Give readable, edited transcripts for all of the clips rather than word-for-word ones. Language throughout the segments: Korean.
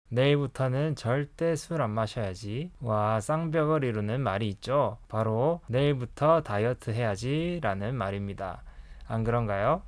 내일부터는 절대 술 안 마셔야지. 와, 쌍벽을 이루는 말이 있죠. 바로 내일부터 다이어트 해야지 라는 말입니다. 안 그런가요?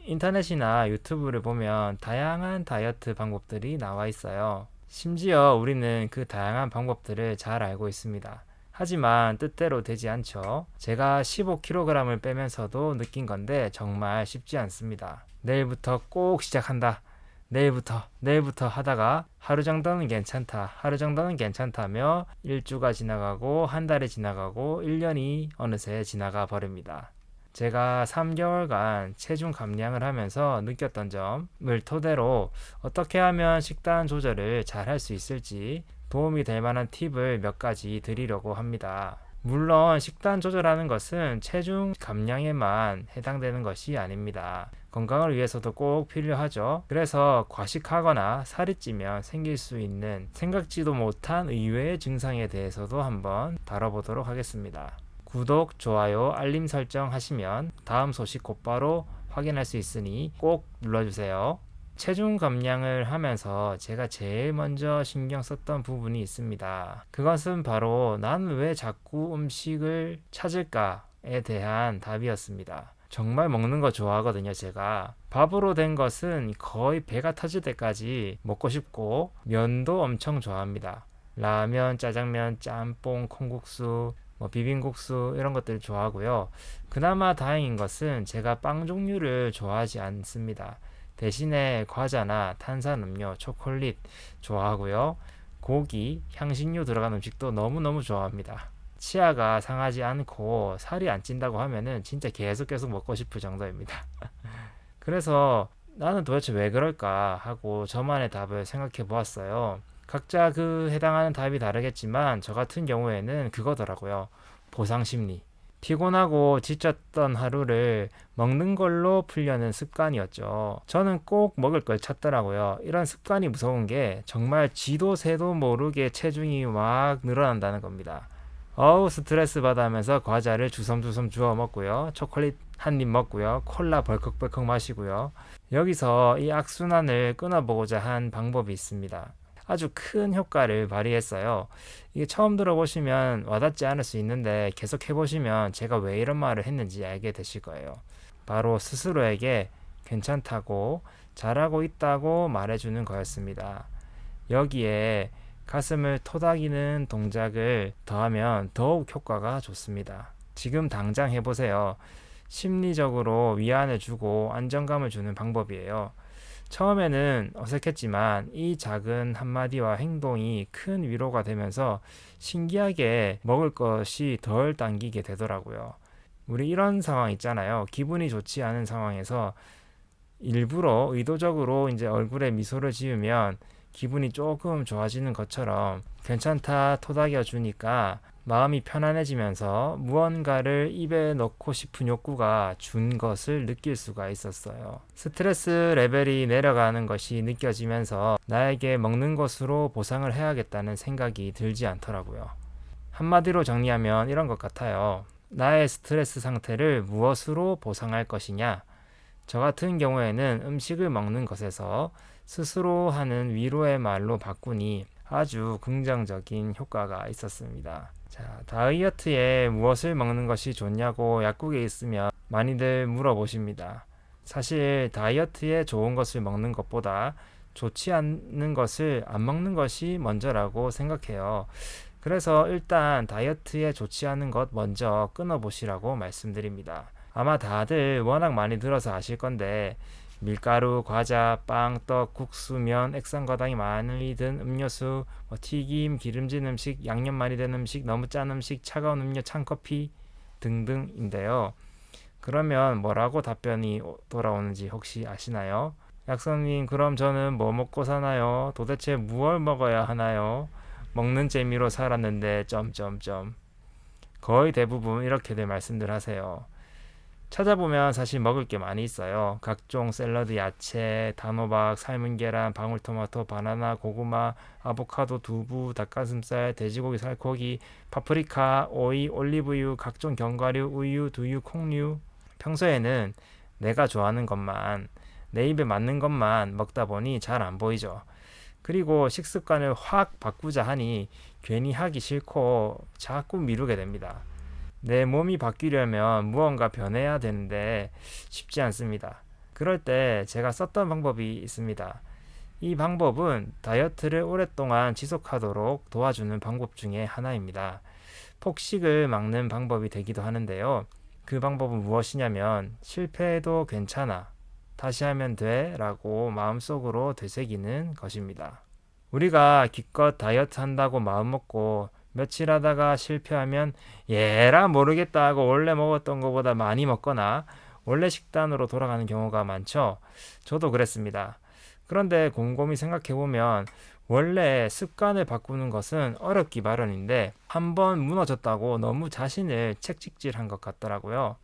인터넷이나 유튜브를 보면 다양한 다이어트 방법들이 나와 있어요. 심지어 우리는 그 다양한 방법들을 잘 알고 있습니다. 하지만 뜻대로 되지 않죠. 제가 15kg을 빼면서도 느낀 건데 정말 쉽지 않습니다. 내일부터 꼭 시작한다. 내일부터 하다가 하루 정도는 괜찮다. 하루 정도는 괜찮다며 일주가 지나가고 한 달이 지나가고 1년이 어느새 지나가 버립니다. 제가 3개월간 체중 감량을 하면서 느꼈던 점을 토대로 어떻게 하면 식단 조절을 잘 할 수 있을지 도움이 될 만한 팁을 몇 가지 드리려고 합니다. 물론 식단 조절하는 것은 체중 감량에만 해당되는 것이 아닙니다. 건강을 위해서도 꼭 필요하죠. 그래서 과식하거나 살이 찌면 생길 수 있는 생각지도 못한 의외의 증상에 대해서도 한번 다뤄보도록 하겠습니다. 구독, 좋아요, 알림 설정 하시면 다음 소식 곧바로 확인할 수 있으니 꼭 눌러주세요. 체중 감량을 하면서 제가 제일 먼저 신경 썼던 부분이 있습니다. 그것은 바로 나는 왜 자꾸 음식을 찾을까에 대한 답이었습니다. 정말 먹는 거 좋아하거든요, 제가. 밥으로 된 것은 거의 배가 터질 때까지 먹고 싶고, 면도 엄청 좋아합니다. 라면, 짜장면, 짬뽕, 콩국수, 비빔국수 이런 것들 좋아하고요. 그나마 다행인 것은 제가 빵 종류를 좋아하지 않습니다. 대신에 과자나 탄산음료, 초콜릿 좋아하고요. 고기, 향신료 들어간 음식도 너무너무 좋아합니다. 치아가 상하지 않고 살이 안 찐다고 하면은 진짜 계속 먹고 싶을 정도입니다. 그래서 나는 도대체 왜 그럴까 하고 저만의 답을 생각해 보았어요. 각자 그 해당하는 답이 다르겠지만 저 같은 경우에는 그거더라고요. 보상 심리. 피곤하고 지쳤던 하루를 먹는 걸로 풀려는 습관이었죠. 저는 꼭 먹을 걸 찾더라고요. 이런 습관이 무서운 게 정말 지도 새도 모르게 체중이 막 늘어난다는 겁니다. 어우 스트레스 받아 하면서 과자를 주섬주섬 주워 먹고요. 초콜릿 한 입 먹고요. 콜라 벌컥벌컥 마시고요. 여기서 이 악순환을 끊어보고자 한 방법이 있습니다. 아주 큰 효과를 발휘했어요. 이게 처음 들어보시면 와닿지 않을 수 있는데 계속 해보시면 제가 왜 이런 말을 했는지 알게 되실 거예요. 바로 스스로에게 괜찮다고 잘하고 있다고 말해주는 거였습니다. 여기에 가슴을 토닥이는 동작을 더하면 더욱 효과가 좋습니다. 지금 당장 해보세요. 심리적으로 위안을 주고 안정감을 주는 방법이에요. 처음에는 어색했지만 이 작은 한마디와 행동이 큰 위로가 되면서 신기하게 먹을 것이 덜 당기게 되더라고요. 우리 이런 상황 있잖아요. 기분이 좋지 않은 상황에서 일부러 의도적으로 이제 얼굴에 미소를 지으면 기분이 조금 좋아지는 것처럼 괜찮다 토닥여 주니까 마음이 편안해지면서 무언가를 입에 넣고 싶은 욕구가 준 것을 느낄 수가 있었어요. 스트레스 레벨이 내려가는 것이 느껴지면서 나에게 먹는 것으로 보상을 해야겠다는 생각이 들지 않더라고요. 한마디로 정리하면 이런 것 같아요. 나의 스트레스 상태를 무엇으로 보상할 것이냐? 저 같은 경우에는 음식을 먹는 것에서 스스로 하는 위로의 말로 바꾸니 아주 긍정적인 효과가 있었습니다. 자, 다이어트에 무엇을 먹는 것이 좋냐고 약국에 있으면 많이들 물어보십니다. 사실 다이어트에 좋은 것을 먹는 것보다 좋지 않는 것을 안 먹는 것이 먼저라고 생각해요. 그래서 일단 다이어트에 좋지 않은 것 먼저 끊어보시라고 말씀드립니다. 아마 다들 워낙 많이 들어서 아실 건데 밀가루, 과자, 빵, 떡, 국수, 면, 액상과당이 많이 든 음료수, 튀김, 기름진 음식, 양념 많이 된 음식, 너무 짠 음식, 차가운 음료, 찬 커피 등등인데요. 그러면 뭐라고 답변이 돌아오는지 혹시 아시나요? 약선님, 그럼 저는 뭐 먹고 사나요? 도대체 무얼 먹어야 하나요? 먹는 재미로 살았는데 점점점. 거의 대부분 이렇게들 말씀들 하세요. 찾아보면 사실 먹을 게 많이 있어요. 각종 샐러드, 야채, 단호박, 삶은 계란, 방울토마토, 바나나, 고구마, 아보카도, 두부, 닭가슴살, 돼지고기, 살코기, 파프리카, 오이, 올리브유, 각종 견과류, 우유, 두유, 콩류. 평소에는 내가 좋아하는 것만, 내 입에 맞는 것만 먹다 보니 잘 안 보이죠. 그리고 식습관을 확 바꾸자 하니 괜히 하기 싫고 자꾸 미루게 됩니다. 내 몸이 바뀌려면 무언가 변해야 되는데 쉽지 않습니다. 그럴 때 제가 썼던 방법이 있습니다. 이 방법은 다이어트를 오랫동안 지속하도록 도와주는 방법 중에 하나입니다. 폭식을 막는 방법이 되기도 하는데요. 그 방법은 무엇이냐면 실패해도 괜찮아. 다시 하면 돼 라고 마음속으로 되새기는 것입니다. 우리가 기껏 다이어트 한다고 마음먹고 며칠 하다가 실패하면 얘라 모르겠다 하고 원래 먹었던 것보다 많이 먹거나 원래 식단으로 돌아가는 경우가 많죠. 저도 그랬습니다. 그런데 곰곰이 생각해보면 원래 습관을 바꾸는 것은 어렵기 마련인데 한번 무너졌다고 너무 자신을 책찍질한 것 같더라고요.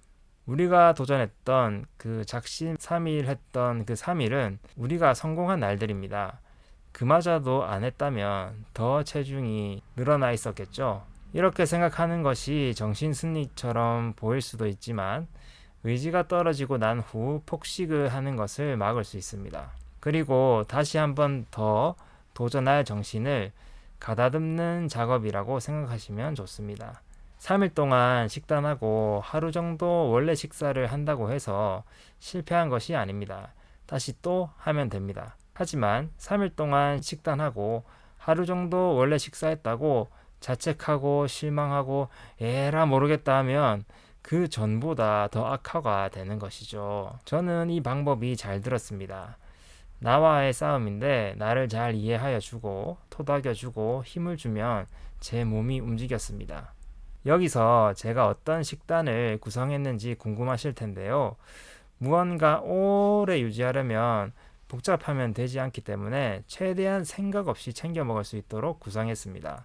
우리가 도전했던 그 작심삼일 했던 그 3일은 우리가 성공한 날들입니다. 그마저도 안 했다면 더 체중이 늘어나 있었겠죠. 이렇게 생각하는 것이 정신승리처럼 보일 수도 있지만 의지가 떨어지고 난 후 폭식을 하는 것을 막을 수 있습니다. 그리고 다시 한번 더 도전할 정신을 가다듬는 작업이라고 생각하시면 좋습니다. 3일 동안 식단하고 하루 정도 원래 식사를 한다고 해서 실패한 것이 아닙니다. 다시 또 하면 됩니다. 하지만 3일 동안 식단하고 하루 정도 원래 식사했다고 자책하고 실망하고 에라 모르겠다 하면 그 전보다 더 악화가 되는 것이죠. 저는 이 방법이 잘 들었습니다. 나와의 싸움인데 나를 잘 이해하여 주고 토닥여 주고 힘을 주면 제 몸이 움직였습니다. 여기서 제가 어떤 식단을 구성했는지 궁금하실 텐데요. 무언가 오래 유지하려면 복잡하면 되지 않기 때문에 최대한 생각 없이 챙겨 먹을 수 있도록 구성했습니다.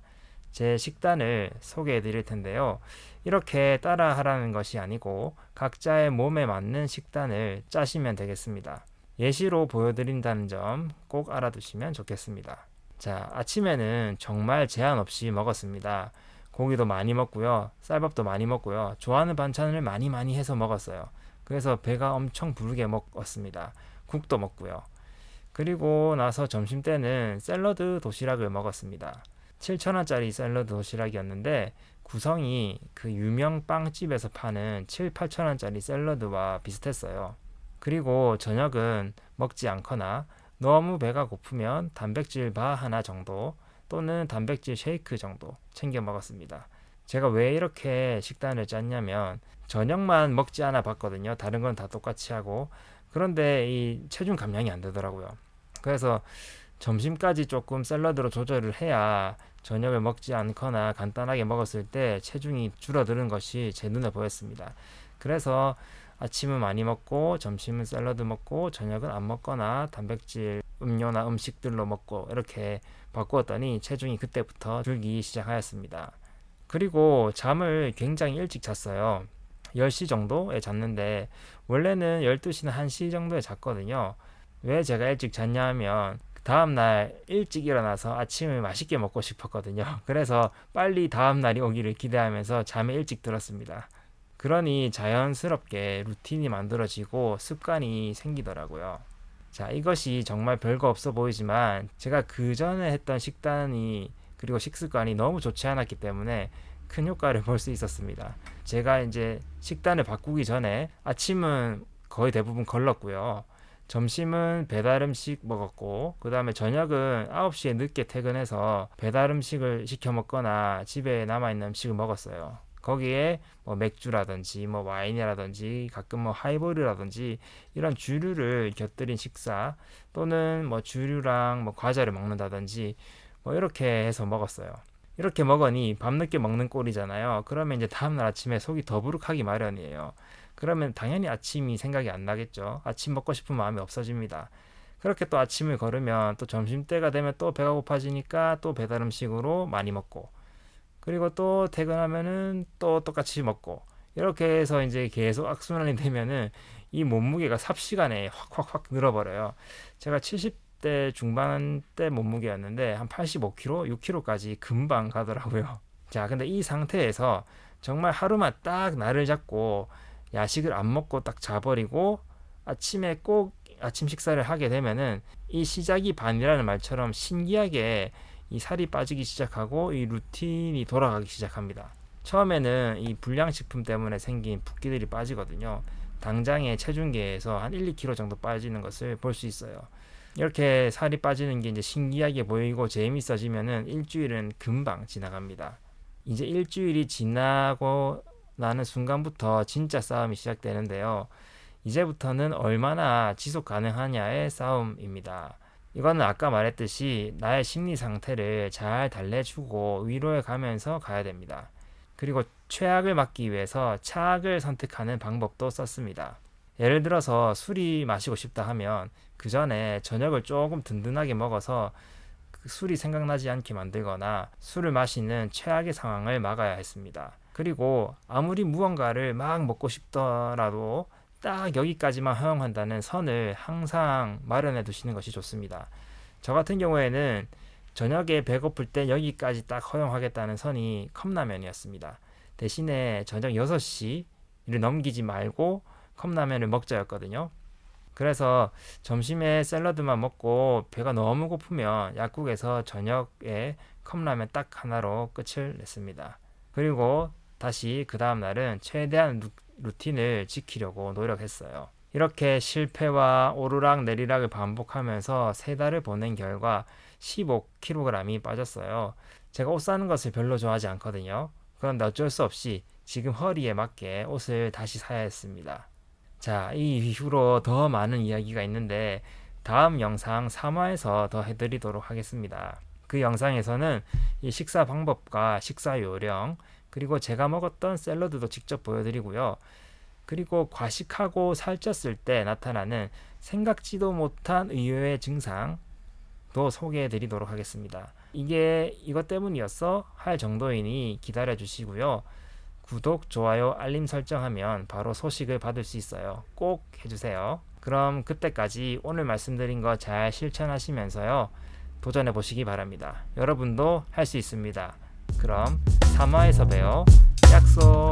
제 식단을 소개해 드릴 텐데요. 이렇게 따라 하라는 것이 아니고 각자의 몸에 맞는 식단을 짜시면 되겠습니다. 예시로 보여드린다는 점 꼭 알아두시면 좋겠습니다. 자, 아침에는 정말 제한 없이 먹었습니다. 고기도 많이 먹고요. 쌀밥도 많이 먹고요. 좋아하는 반찬을 많이 해서 먹었어요. 그래서 배가 엄청 부르게 먹었습니다. 국도 먹고요. 그리고 나서 점심 때는 샐러드 도시락을 먹었습니다. 7,000원짜리 샐러드 도시락이었는데 구성이 그 유명 빵집에서 파는 7, 8,000원짜리 샐러드와 비슷했어요. 그리고 저녁은 먹지 않거나 너무 배가 고프면 단백질 바 하나 정도 또는 단백질 쉐이크 정도 챙겨 먹었습니다. 제가 왜 이렇게 식단을 짰냐면 저녁만 먹지 않아 봤거든요. 다른 건 다 똑같이 하고 그런데 이 체중 감량이 안 되더라고요. 그래서 점심까지 조금 샐러드로 조절을 해야 저녁을 먹지 않거나 간단하게 먹었을 때 체중이 줄어드는 것이 제 눈에 보였습니다. 그래서 아침은 많이 먹고 점심은 샐러드 먹고 저녁은 안 먹거나 단백질 음료나 음식들로 먹고 이렇게 바꾸었더니 체중이 그때부터 줄기 시작하였습니다. 그리고 잠을 굉장히 일찍 잤어요. 10시 정도에 잤는데 원래는 12시나 1시 정도에 잤거든요. 왜 제가 일찍 잤냐 하면 다음날 일찍 일어나서 아침을 맛있게 먹고 싶었거든요. 그래서 빨리 다음날이 오기를 기대하면서 잠에 일찍 들었습니다. 그러니 자연스럽게 루틴이 만들어지고 습관이 생기더라고요. 자, 이것이 정말 별거 없어 보이지만 제가 그 전에 했던 식단이 그리고 식습관이 너무 좋지 않았기 때문에 큰 효과를 볼 수 있었습니다. 제가 이제 식단을 바꾸기 전에 아침은 거의 대부분 걸렀고요. 점심은 배달 음식 먹었고 그 다음에 저녁은 9시에 늦게 퇴근해서 배달 음식을 시켜 먹거나 집에 남아있는 음식을 먹었어요. 거기에 뭐 맥주라든지 뭐 와인이라든지 가끔 뭐 하이볼이라든지 이런 주류를 곁들인 식사 또는 뭐 주류랑 뭐 과자를 먹는다든지 뭐 이렇게 해서 먹었어요. 이렇게 먹으니 밤늦게 먹는 꼴이잖아요. 그러면 이제 다음날 아침에 속이 더부룩하기 마련이에요. 그러면 당연히 아침이 생각이 안 나겠죠. 아침 먹고 싶은 마음이 없어집니다. 그렇게 또 아침을 걸으면 또 점심때가 되면 또 배가 고파지니까 또 배달 음식으로 많이 먹고 그리고 또 퇴근하면은 또 똑같이 먹고 이렇게 해서 이제 계속 악순환이 되면은 이 몸무게가 삽시간에 확 늘어버려요. 제가 70대 중반 때 몸무게였는데 한 85kg, 6kg까지 금방 가더라고요. 자, 근데 이 상태에서 정말 하루만 딱 날을 잡고 야식을 안 먹고 딱 자버리고 아침에 꼭 아침 식사를 하게 되면은 이 시작이 반이라는 말처럼 신기하게 이 살이 빠지기 시작하고 이 루틴이 돌아가기 시작합니다. 처음에는 이 불량식품 때문에 생긴 붓기들이 빠지거든요. 당장의 체중계에서 한 1-2kg 정도 빠지는 것을 볼 수 있어요. 이렇게 살이 빠지는 게 이제 신기하게 보이고 재밌어지면은 일주일은 금방 지나갑니다. 이제 일주일이 지나고 나는 순간부터 진짜 싸움이 시작되는데요. 이제부터는 얼마나 지속 가능하냐의 싸움입니다. 이거는 아까 말했듯이 나의 심리 상태를 잘 달래주고 위로해 가면서 가야 됩니다. 그리고 최악을 막기 위해서 차악을 선택하는 방법도 썼습니다. 예를 들어서 술이 마시고 싶다 하면 그 전에 저녁을 조금 든든하게 먹어서 그 술이 생각나지 않게 만들거나 술을 마시는 최악의 상황을 막아야 했습니다. 그리고 아무리 무언가를 막 먹고 싶더라도 딱 여기까지만 허용한다는 선을 항상 마련해 두시는 것이 좋습니다. 저 같은 경우에는 저녁에 배고플 때 여기까지 딱 허용하겠다는 선이 컵라면이었습니다. 대신에 저녁 6시를 넘기지 말고 컵라면을 먹자였거든요. 그래서 점심에 샐러드만 먹고 배가 너무 고프면 약국에서 저녁에 컵라면 딱 하나로 끝을 냈습니다. 그리고 다시 그 다음 날은 최대한 루틴을 지키려고 노력했어요. 이렇게 실패와 오르락 내리락을 반복하면서 3달을 보낸 결과 15kg이 빠졌어요. 제가 옷 사는 것을 별로 좋아하지 않거든요. 그런데 어쩔 수 없이 지금 허리에 맞게 옷을 다시 사야 했습니다. 자, 이 이후로 더 많은 이야기가 있는데 다음 영상 3화에서 더 해드리도록 하겠습니다. 그 영상에서는 이 식사 방법과 식사 요령, 그리고 제가 먹었던 샐러드도 직접 보여드리고요. 그리고 과식하고 살쪘을 때 나타나는 생각지도 못한 의외의 증상도 소개해드리도록 하겠습니다. 이게 이것 때문이었어 할 정도이니 기다려 주시고요. 구독, 좋아요, 알림 설정하면 바로 소식을 받을 수 있어요. 꼭 해주세요. 그럼 그때까지 오늘 말씀드린 거 잘 실천하시면서요. 도전해 보시기 바랍니다. 여러분도 할 수 있습니다. 그럼 3화에서 봬요. 약속!